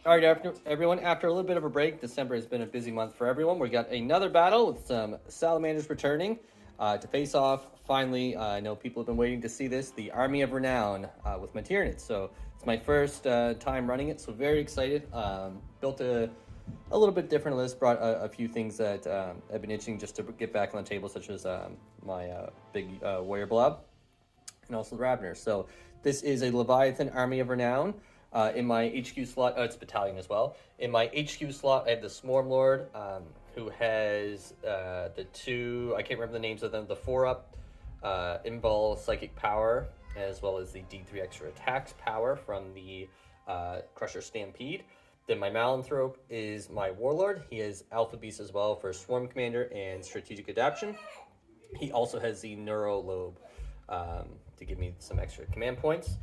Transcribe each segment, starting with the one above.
All right, everyone, after a little bit of a break, December has been a busy month for everyone. We got another battle with some Salamanders returning to face off. Finally, I know people have been waiting to see this, the Army of Renown with my Tyranids. So it's my first time running it, so very excited. Built a little bit different list, brought a few things that I've been itching just to get back on the table, such as my big warrior blob and also the Raveners. So this is a Leviathan Army of Renown. In my HQ slot, it's battalion as well. In my HQ slot, I have the Swarm Lord, who has the two, I can't remember the names of them, the 4-up Invul Psychic Power, as well as the D3 extra attacks power from the Crusher Stampede. Then my Malanthrope is my Warlord. He has Alpha Beast as well for Swarm Commander and Strategic Adaptation. He also has the Neuro Lobe to give me some extra command points.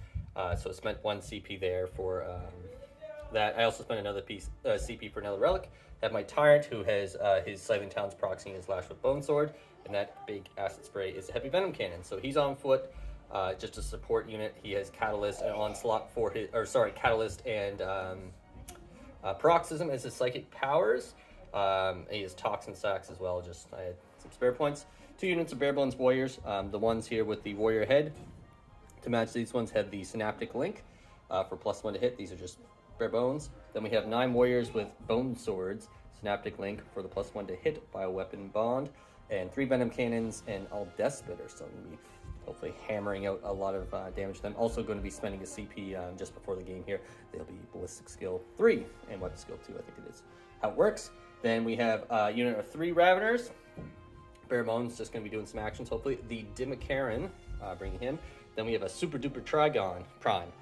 So I spent 1 CP there for that. I also spent another piece CP for another Relic. I have my Tyrant, who has his Scything Talons proxy and his Lash with Bone Sword, and that big acid spray is a Heavy Venom Cannon. So he's on foot, just a support unit. He has Catalyst and Onslaught for his, Catalyst and Paroxysm as his psychic powers. He has Toxin Sacks as well. Just I had some spare points. 2 units of Bare Bones Warriors. The ones here with the Warrior Head. To match these ones have the Synaptic Link for +1 to hit. These are just bare bones. Then we have 9 warriors with Bone Swords, Synaptic Link for the +1 to hit, Bioweapon Bond, and 3 Venom Cannons and all Death Spitters. So I'm going to be hopefully hammering out a lot of damage to them. Also going to be spending a CP just before the game here. They'll be Ballistic Skill 3 and Weapon Skill 2, I think it is how it works. Then we have a unit of 3 Raveners. Bare bones, just going to be doing some actions hopefully. The Dimakaran, bringing him. Then we have a Super Duper Trigon Prime.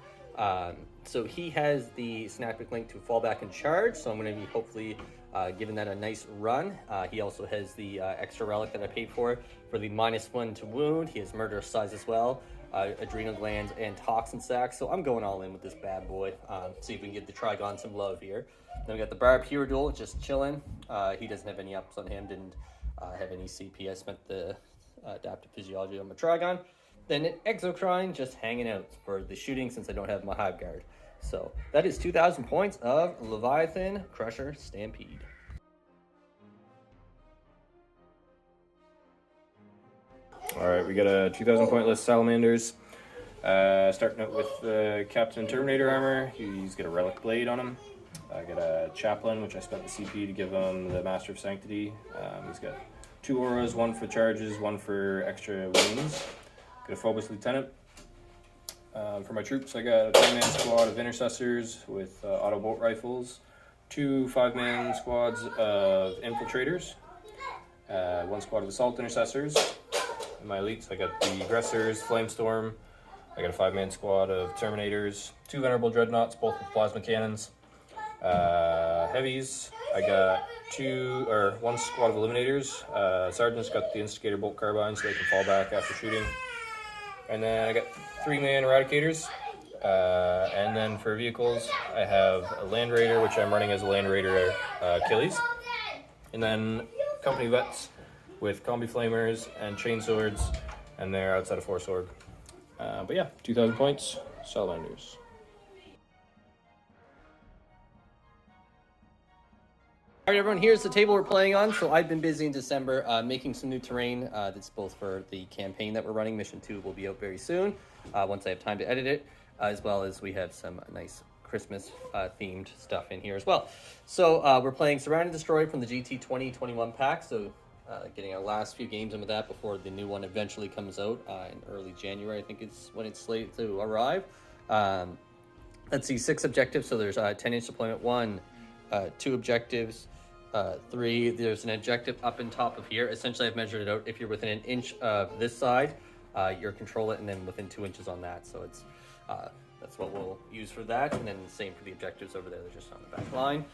So he has the Synaptic Link to fall back and charge, so I'm going to be hopefully giving that a nice run. He also has the extra relic that I paid for the -1 to wound. He has Murderous Size as well, Adrenal Glands, and Toxin Sac. So I'm going all in with this bad boy. See if we can give the Trigon some love here. Then we got the Barb Hero Duel, just chilling. He doesn't have any ups on him, didn't have any CP. I spent the Adaptive Physiology on my Trigon. Then an Exocrine just hanging out for the shooting since I don't have my Hive Guard. So that is 2,000 points of Leviathan Crusher Stampede. All right, we got a 2,000 point list Salamanders. Starting out with Captain Terminator armor. He's got a Relic Blade on him. I got a Chaplain, which I spent the CP to give him the Master of Sanctity. He's got 2 auras, 1 for charges, 1 for extra wounds. Got a Phobos Lieutenant. For my troops, I got a 10-man squad of Intercessors with auto bolt rifles, 2 5-man squads of Infiltrators, 1 squad of Assault Intercessors. In my elites, I got the Aggressors, Flamestorm. I got a 5-man squad of Terminators, 2 Venerable Dreadnoughts, both with plasma cannons. Heavies, I got 1 squad of Eliminators. Sergeants got the Instigator Bolt Carbine so they can fall back after shooting. And then I got 3-man Eradicators. And then for vehicles, I have a Land Raider, which I'm running as a Land Raider Achilles. And then Company Vets with Combi Flamers and Chainswords, and they're outside of Force Org. But yeah, 2,000 points, Salamanders. All right, everyone, here's the table we're playing on. So I've been busy in December making some new terrain. That's both for the campaign that we're running. Mission 2 will be out very soon once I have time to edit it, as well as we have some nice Christmas themed stuff in here as well. So we're playing Surround and Destroy from the GT 2021 pack. So getting our last few games in with that before the new one eventually comes out in early January. I think it's when it's slated to arrive. Let's see, 6 objectives. So there's 10-inch deployment 1, 2 objectives, 3. There's an objective up and top of here. Essentially, I've measured it out. If you're within an inch of this side, you're control it, and then within 2 inches on that. So it's that's what we'll use for that. And then same for the objectives over there. They're just on the back line.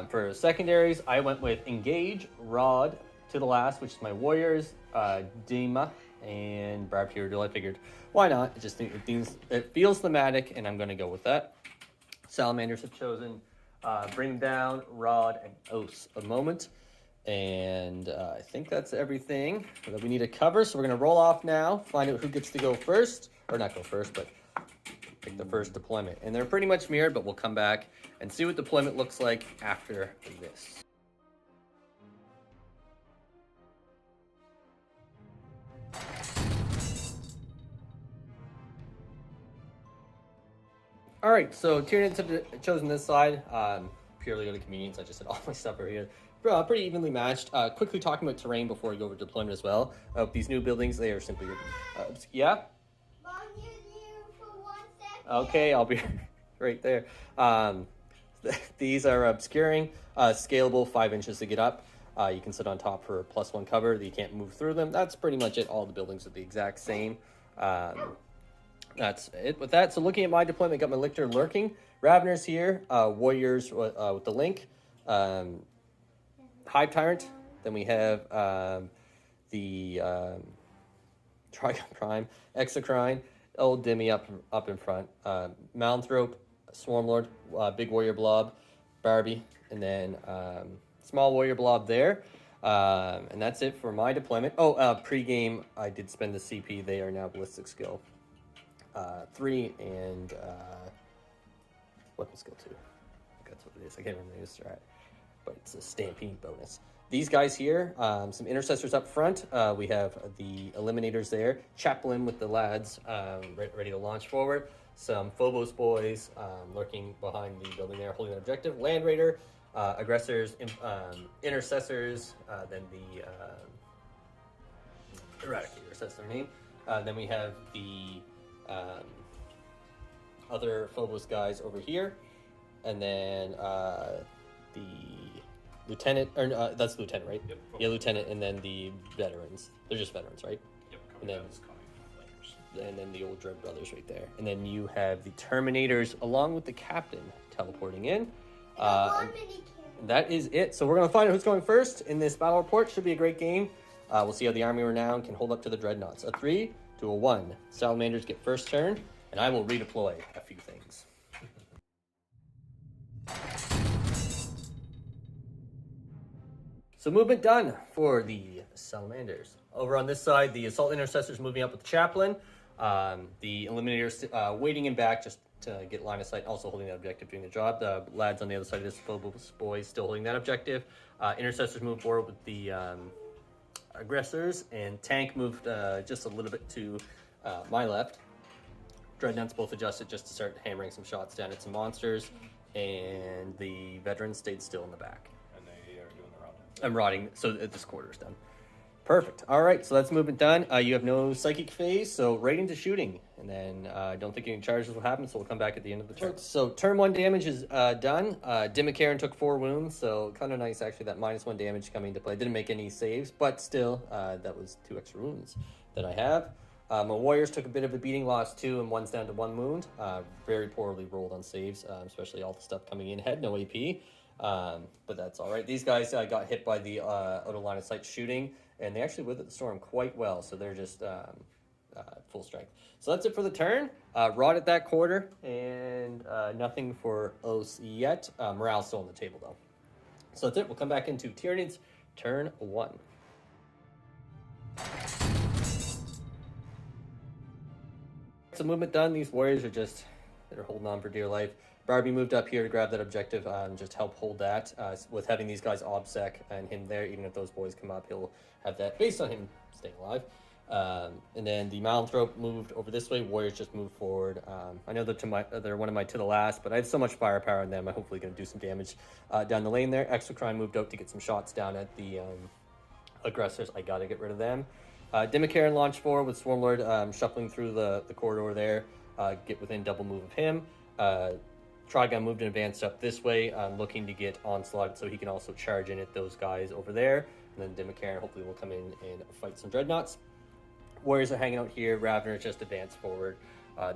For secondaries, I went with Engage, Rod to the last, which is my Warriors, Dima, and Barbed Hero Duel. I figured, why not? It feels thematic, and I'm going to go with that. Salamanders have chosen Bring Down, Rod, and Oaths a moment. And I think that's everything that we need to cover. So we're going to roll off now, find out who gets to go first. Or not go first, but pick the first deployment. And they're pretty much mirrored, but we'll come back and see what deployment looks like after this. All right, so Tyranids have chosen this side, purely out of convenience. I just had all my stuff over here. Pretty evenly matched. Quickly talking about terrain before we go over deployment as well. These new buildings, they are simply, yeah? Mom, you're here for 1 second. Okay, I'll be right there. These are obscuring, scalable, 5 inches to get up. You can sit on top for +1 cover. You can't move through them. That's pretty much it. All the buildings are the exact same. That's it with that. So looking at my deployment, got my Lictor lurking. Raveners here, Warriors with the Link. Hive Tyrant. Then we have the Trigon Prime, Exocrine, Old Demi up in front. Malmthrope, Swarmlord, Big Warrior Blob, Barbie, and then Small Warrior Blob there. And that's it for my deployment. Oh, pre-game, I did spend the CP. They are now Ballistic Skill 3 and Weapon Skill 2. That's what it is. I can't remember the strat, but it's a Stampede bonus. These guys here, some Intercessors up front. We have the Eliminators there. Chaplain with the lads ready to launch forward. Some Phobos boys lurking behind the building there, holding an objective. Land Raider, Aggressors, Intercessors, then the Eradicators, that's their name. Then we have the other Phobos guys over here, and then the Lieutenant, or that's Lieutenant, right? Yep. Yeah, Lieutenant, and then the Veterans. They're just Veterans, right? Yep. And then the old Dread Brothers right there. And then you have the Terminators along with the Captain teleporting in. And that is it. So we're going to find out who's going first in this battle report. Should be a great game. We'll see how the Army Renown can hold up to the Dreadnoughts. A 3 to a 1. Salamanders get first turn, and I will redeploy a few things. So movement done for the Salamanders. Over on this side, the Assault Intercessors moving up with the Chaplain. The Eliminators waiting in back just to get line of sight, also holding that objective, doing the job. The lads on the other side of this, Phobos boys, still holding that objective. Intercessors move forward with the Aggressors, and Tank moved just a little bit to my left. Dreadnoughts both adjusted just to start hammering some shots down at some monsters, and the Veterans stayed still in the back. they are doing the round. I'm rotting, so this quarter's done. Perfect. All right, so that's movement done. You have no psychic phase, so right into shooting. And then I don't think any charges will happen, so we'll come back at the end of the turn. So turn 1 damage is done. Dimikaran took 4 wounds, so kind of nice actually that -1 damage coming into play. Didn't make any saves, but still, that was 2 extra wounds that I have. My Warriors took a bit of a beating, lost 2, and one's down to 1 wound. Very poorly rolled on saves, especially all the stuff coming in. Had no AP, but that's all right. These guys got hit by the out of line of sight shooting, and they actually weathered the storm quite well, so they're just full strength. So that's it for the turn. Rot at that quarter, and nothing for Os yet. Morale's still on the table, though. So that's it. We'll come back into Tyranids turn 1. So movement done. These Warriors are just, they're holding on for dear life. Barbie moved up here to grab that objective and just help hold that. With having these guys OBSEC and him there, even if those boys come up, he'll have that based on him staying alive. And then the Malmthrope moved over this way. Warriors just moved forward. I know they're one of my to the last, but I have so much firepower in them. I'm hopefully going to do some damage down the lane there. Exocrine moved out to get some shots down at the Aggressors. I got to get rid of them. Dimikaran launched forward with Swarmlord shuffling through the corridor there. Get within double move of him. Trigon moved and advanced up this way, looking to get Onslaught so he can also charge in at those guys over there. And then Dimikaran hopefully will come in and fight some Dreadnoughts. Warriors are hanging out here. Raveners just advanced forward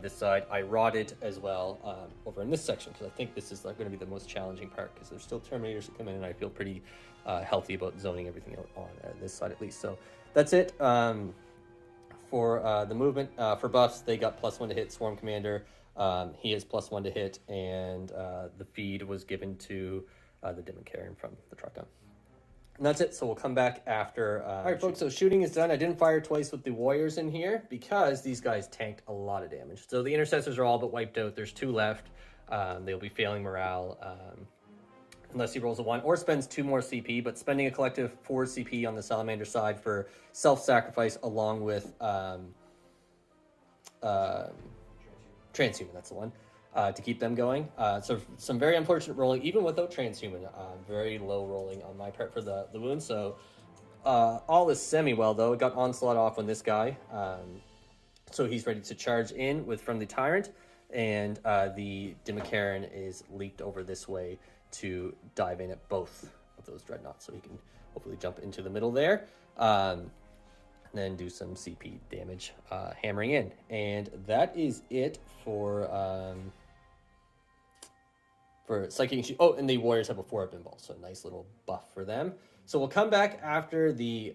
this side. I rotted as well over in this section because I think this is going to be the most challenging part because there's still Terminators that come in, and I feel pretty healthy about zoning everything out on this side at least. So that's it for the movement. For buffs, they got +1 to hit Swarm Commander. He is +1 to hit, and the feed was given to the Dimikaran from the Truck Gun. And that's it. So we'll come back after. All right, folks. So shooting is done. I didn't fire twice with the warriors in here because these guys tanked a lot of damage. So the intercessors are all but wiped out. There's 2 left. They'll be failing morale unless he rolls a 1 or spends 2 more CP. But spending a collective 4 CP on the Salamander side for self-sacrifice along with transhuman. That's the one. To keep them going. So some very unfortunate rolling, even without transhuman. Very low rolling on my part for the wound. So all is semi-well, though. It got onslaught off on this guy. So he's ready to charge in from the Tyrant. And the Dimakaran is leaped over this way to dive in at both of those Dreadnoughts. So he can hopefully jump into the middle there. And then do some CP damage hammering in. And that is it for Psychic. Oh, and the Warriors have a 4-up ball, so a nice little buff for them. So we'll come back after the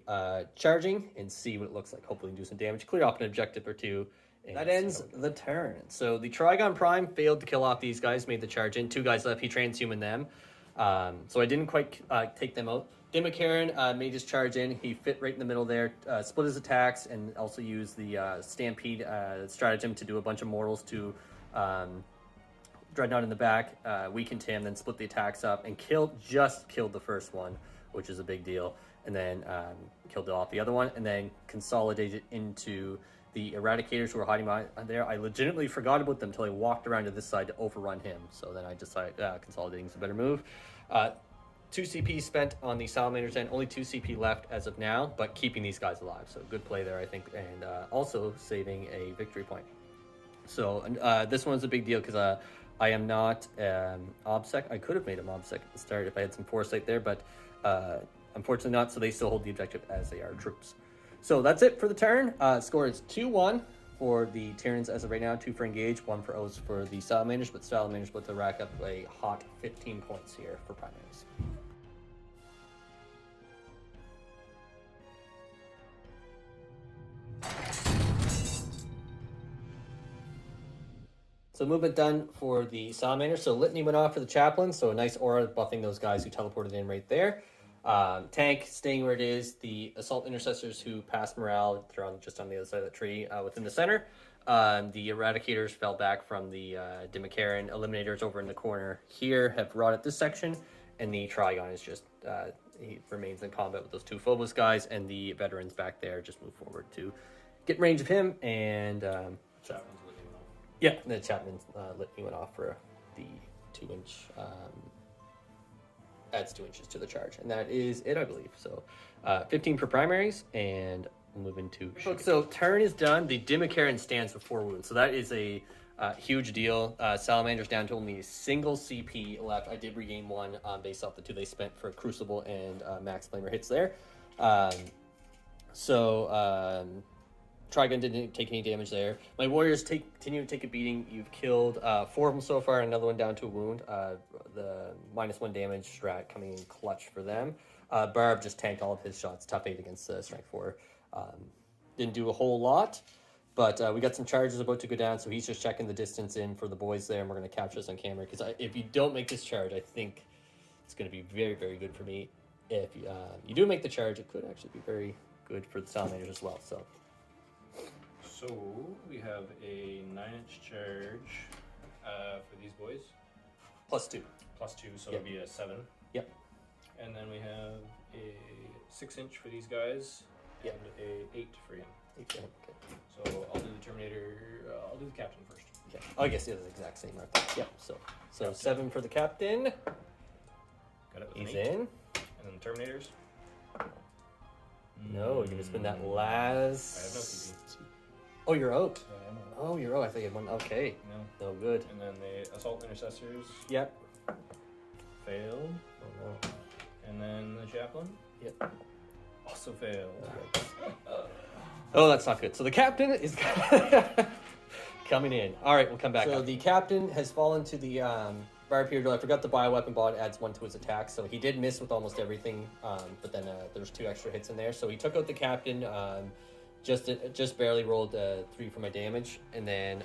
charging and see what it looks like. Hopefully do some damage, clear off an objective or 2. And that ends the turn. So the Trigon Prime failed to kill off these guys, made the charge in. 2 guys left, he transhumaned them. So I didn't quite take them out. Dimakaran made his charge in. He fit right in the middle there, split his attacks, and also used the Stampede stratagem to do a bunch of mortals to Dreadnought in the back, weakened him, then split the attacks up, and killed the first one, which is a big deal, and then killed off the other one, and then consolidated into the Eradicators who were hiding behind there. I legitimately forgot about them until I walked around to this side to overrun him, so then I decided consolidating is a better move. 2 CP spent on the Salamanders and only 2 CP left as of now, but keeping these guys alive, so good play there, I think, and also saving a victory point. So this one's a big deal because I am not OBSEC. I could have made him OBSEC at the start if I had some foresight there, but unfortunately not, so they still hold the objective as they are troops. So that's it for the turn. Score is 2-1 for the Tyranids as of right now, 2 for engage, 1 for O's for the Salamanders, but Salamanders about to rack up a hot 15 points here for primaries. So movement done for the Salamander. So Litany went off for the Chaplain, so a nice aura buffing those guys who teleported in right there. Tank staying where it is. The Assault Intercessors who passed morale, they're just on the other side of the tree within the center. The Eradicators fell back from the Dimakaran. Eliminators over in the corner here have rotted this section, and the Trigon is just, he remains in combat with those 2 Phobos guys, and the veterans back there just move forward to get range of him, and Chapman's looking off. yeah, the Chapman Litany went off for the 2-inch, adds 2 inches to the charge, and that is it, I believe. So 15 for primaries, and we'll move into shooting. So turn is done. The Dimakaran stands with 4 wounds, so that is a huge deal. Salamander's down to only a single CP left. I did regain 1 based off the 2 they spent for Crucible and Max Flamer hits there. Trigon didn't take any damage there. My Warriors continue to take a beating. You've killed 4 of them so far, another one down to a wound. The -1 damage strat coming in clutch for them. Barb just tanked all of his shots. Tough 8 against Strength 4. Didn't do a whole lot, but we got some charges about to go down, so he's just checking the distance in for the boys there, and we're going to capture this on camera, because if you don't make this charge, I think it's going to be very, very good for me. If you do make the charge, it could actually be very good for the Salamanders as well. So we have a 9-inch charge for these boys. +2. +2, so Yep. it'll be a 7. Yep. And then we have a 6-inch for these guys, Yep. and a 8 for him. Okay. So I'll do the Terminator. I'll do the captain first. Okay. Oh, I guess the other exact same, aren't they? Yep. So Captain. 7 for the captain. Got it with He's an 8. in. And then the Terminators. No, you're gonna spend that I have no last. CP. Oh, you're out. So I am out. Oh, you're out. I think you had 1. Okay. No. No good. And then the Assault Intercessors Yep. failed. Oh no. And then the Chaplain Yep. also failed. Oh, that's not good. So the captain is coming in. All right, we'll come back. So the captain has fallen to the Barb here. I forgot the bioweapon bot adds 1 to his attack, so he did miss with almost everything. But then there's 2 extra hits in there. So he took out the captain. just barely rolled 3 for my damage, and then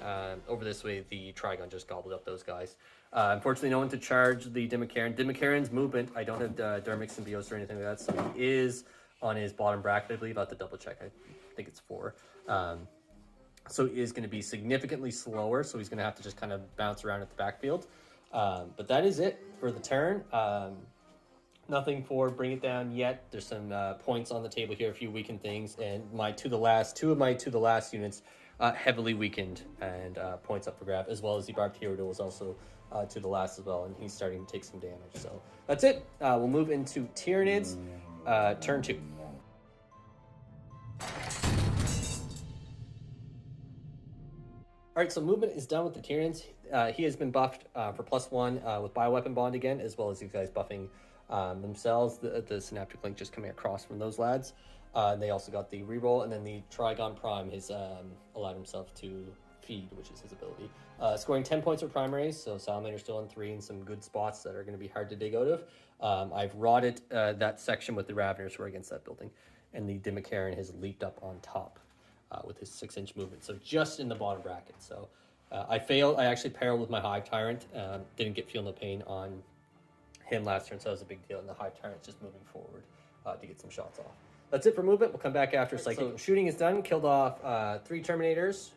over this way the Trigon just gobbled up those guys. Unfortunately, no one to charge the Dimicaran. Dimicaran's movement, I don't have Dermic Symbiosis or anything like that, so he is on his bottom bracket, I believe. I'll have to double check. I think it's 4. So he is going to be significantly slower, so he's going to have to just kind of bounce around at the backfield. But that is it for the turn. Nothing for Bring It Down yet. There's some points on the table here, a few weakened things, and two of my to the last units heavily weakened and points up for grab, as well as the Barbed Hero Duel is also to the last as well, and he's starting to take some damage. So that's it. We'll move into Tyranids, turn 2. Alright, so movement is done with the Tyranids. He has been buffed for +1 with Bioweapon Bond again, as well as these guys buffing themselves. The Synaptic Link just coming across from those lads. They also got the reroll, and then the Trigon Prime has allowed himself to feed, which is his ability. Scoring 10 points for primaries, so Salamander's still on 3 in some good spots that are going to be hard to dig out of. I've rotted that section with the Raveners who are against that building, and the Dimicaran has leaped up on top with his 6-inch movement, so just in the bottom bracket. So I failed. I actually paralleled with my Hive Tyrant. Didn't get Feel No Pain on him last turn, so that was a big deal, and the Hive Tyrant's just moving forward to get some shots off. That's it for movement. We'll come back after Psychic. So shooting is done. Killed off 3 Terminators,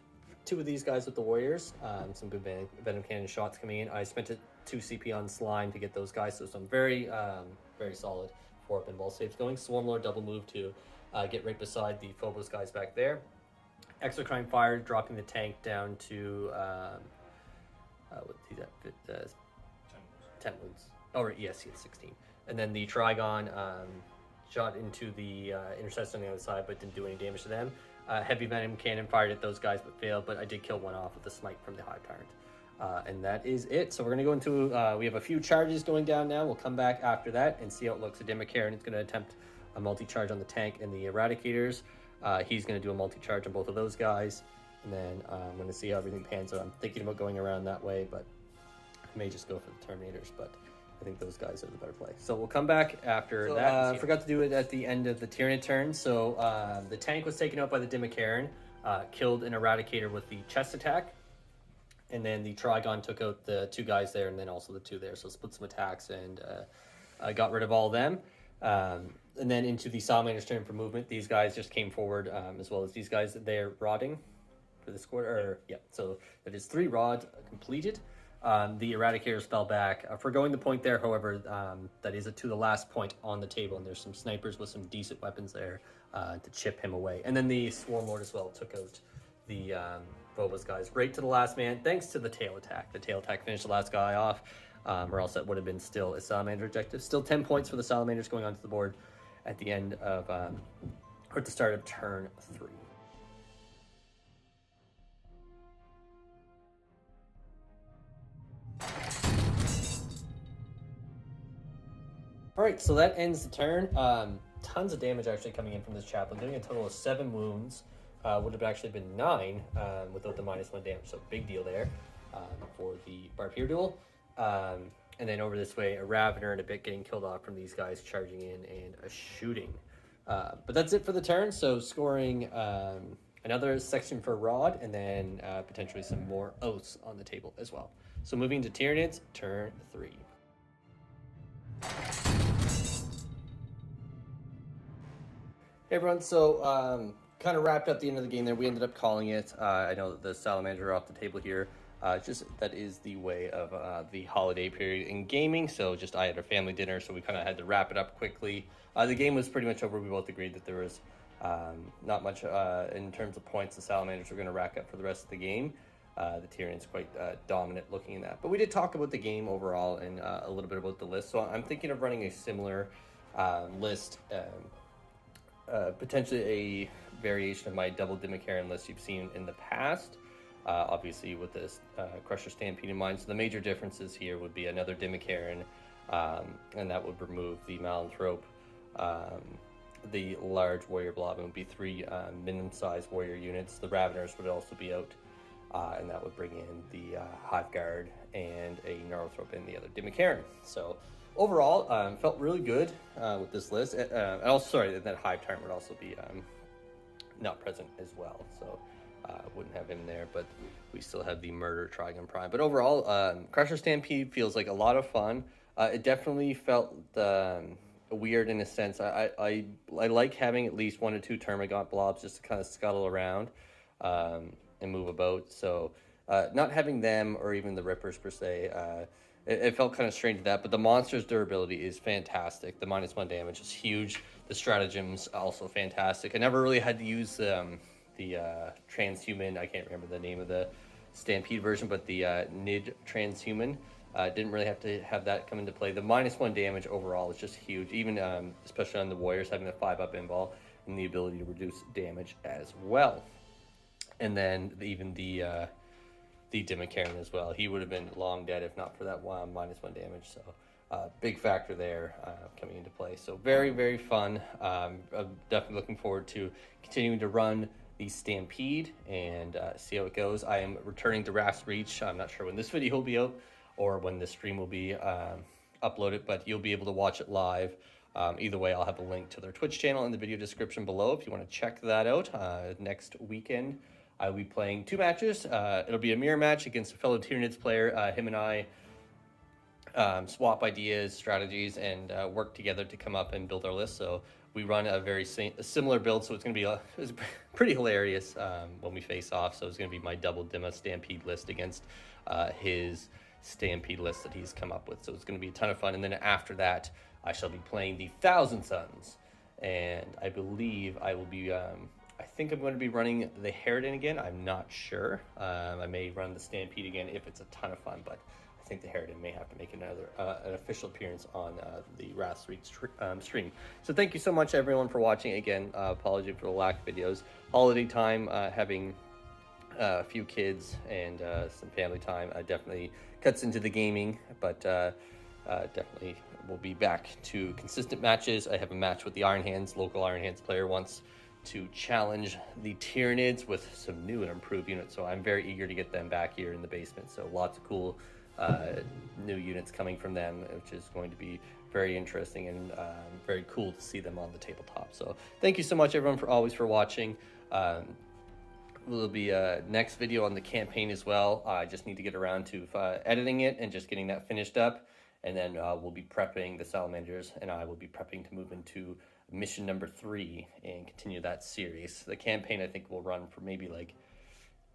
2 of these guys with the Warriors. Some good Venom Cannon shots coming in. I spent 2 CP on Slime to get those guys, so some very solid 4 pinball saves going. Swarmlord double move to get right beside the Phobos guys back there. Exocrine Fire, dropping the tank down to what he's at 10 wounds. Oh, right, yes, he has 16. And then the Trigon shot into the Intercessor on the other side, but didn't do any damage to them. Heavy Venom Cannon fired at those guys, but failed. But I did kill one off with the Smite from the Hive Tyrant. And that is it. So we're going to go into, we have a few charges going down now. We'll come back after that and see how it looks. A Dimicaran is going to attempt a multi-charge on the tank and the Eradicators. He's going to do a multi-charge on both of those guys. And then I'm going to see how everything pans out. I'm thinking about going around that way, but I may just go for the Terminators. But I think those guys are the better play. So we'll come back after that. Forgot to do it at the end of the Tyranid turn. So the tank was taken out by the Dimicaran, killed an Eradicator with the chest attack. And then the Trigon took out the 2 guys there and then also the 2 there. So split some attacks and got rid of all of them. And then into the Salamander's turn for movement. These guys just came forward as well as these guys. They're rodding for this quarter. So that is 3 rods completed. The Eradicators fell back. Forgoing the point there, however, that is to the last point on the table, and there's some snipers with some decent weapons there to chip him away. And then the Swarmlord as well took out the Phobos guys right to the last man, thanks to the tail attack. The tail attack finished the last guy off, or else that would have been still a Salamander objective. Still 10 points for the Salamanders going onto the board at the end of, or at the start of turn 3. Alright, so that ends the turn. Tons of damage actually coming in from this chaplain, doing a total of 7 wounds. Would have actually been 9 without the -1 damage, so big deal there for the Barbed Hero Duel. And then over this way, a Ravener and a bit getting killed off from these guys charging in and a shooting. But that's it for the turn, so scoring another section for Rod and then potentially some more oaths on the table as well. So moving to Tyranids, turn 3. Hey everyone, so kind of wrapped up the end of the game there. We ended up calling it. I know that the Salamander are off the table here. Just that is the way of the holiday period in gaming. So just I had a family dinner, so we kind of had to wrap it up quickly. The game was pretty much over. We both agreed that there was not much in terms of points the Salamanders were going to rack up for the rest of the game. The Tyranids quite dominant looking in that. But we did talk about the game overall and a little bit about the list. So I'm thinking of running a similar list. Potentially a variation of my double Dimicaran list you've seen in the past, obviously with this Crusher Stampede in mind. So the major differences here would be another Dimicaran, and that would remove the Malanthrope. The large Warrior Blob, and would be 3 minimum-sized Warrior units. The Raveners would also be out, and that would bring in the Hive Guard and a Gnarlthrope and the other Dimicaran. So overall, felt really good with this list. Also, sorry, that Hive Tyrant would also be not present as well. So wouldn't have him there, but we still have the Murder Trigon Prime. But overall, Crusher Stampede feels like a lot of fun. It definitely felt weird in a sense. I like having at least 1 or 2 Termagant blobs just to kind of scuttle around and move about. So not having them or even the Rippers per se, it felt kind of strange to that. But the monster's durability is fantastic. The -1 damage is huge. The stratagem's also fantastic. I never really had to use the transhuman. I can't remember the name of the Stampede version, but the Nid transhuman. Didn't really have to have that come into play. The -1 damage overall is just huge, even especially on the Warriors having the 5-up invul and the ability to reduce damage as well. And then even the Dimikaran as well. He would have been long dead if not for that -1 damage. So big factor there coming into play. So very, very fun. I'm definitely looking forward to continuing to run the Stampede and see how it goes. I am returning to Wrath's Reach. I'm not sure when this video will be out or when the stream will be uploaded, but you'll be able to watch it live. Either way, I'll have a link to their Twitch channel in the video description below if you want to check that out. Next weekend, I'll be playing 2 matches. It'll be a mirror match against a fellow Tyranids player. Him and I swap ideas, strategies, and work together to come up and build our list. So we run a very similar build, so it's going to be it's pretty hilarious when we face off. So it's going to be my double Dima Stampede list against his Stampede list that he's come up with. So it's going to be a ton of fun. And then after that, I shall be playing the Thousand Suns. And I believe I will be, I think I'm going to be running the Harridan again. I'm not sure. I may run the Stampede again if it's a ton of fun, but I think the Harridan may have to make another an official appearance on the Wrath Street stream. So thank you so much, everyone, for watching. Again, apology for the lack of videos. Holiday time, having a few kids and some family time definitely cuts into the gaming, but definitely we'll be back to consistent matches. I have a match with the Iron Hands. Local Iron Hands player wants to challenge the Tyranids with some new and improved units, so I'm very eager to get them back here in the basement. So lots of cool new units coming from them, which is going to be very interesting and very cool to see them on the tabletop. So thank you so much, everyone, for watching. There'll be a next video on the campaign as well. I just need to get around to editing it and just getting that finished up. And then we'll be prepping the Salamanders, and I will be prepping to move into mission number 3 and continue that series. The campaign, I think, will run for maybe like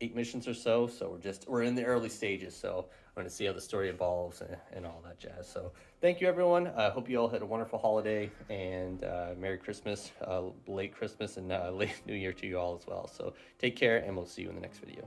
8 missions or so. So we're in the early stages. So I'm going to see how the story evolves and all that jazz. So thank you, everyone. I hope you all had a wonderful holiday, and Merry Christmas, late Christmas, and late New Year to you all as well. So take care, and we'll see you in the next video.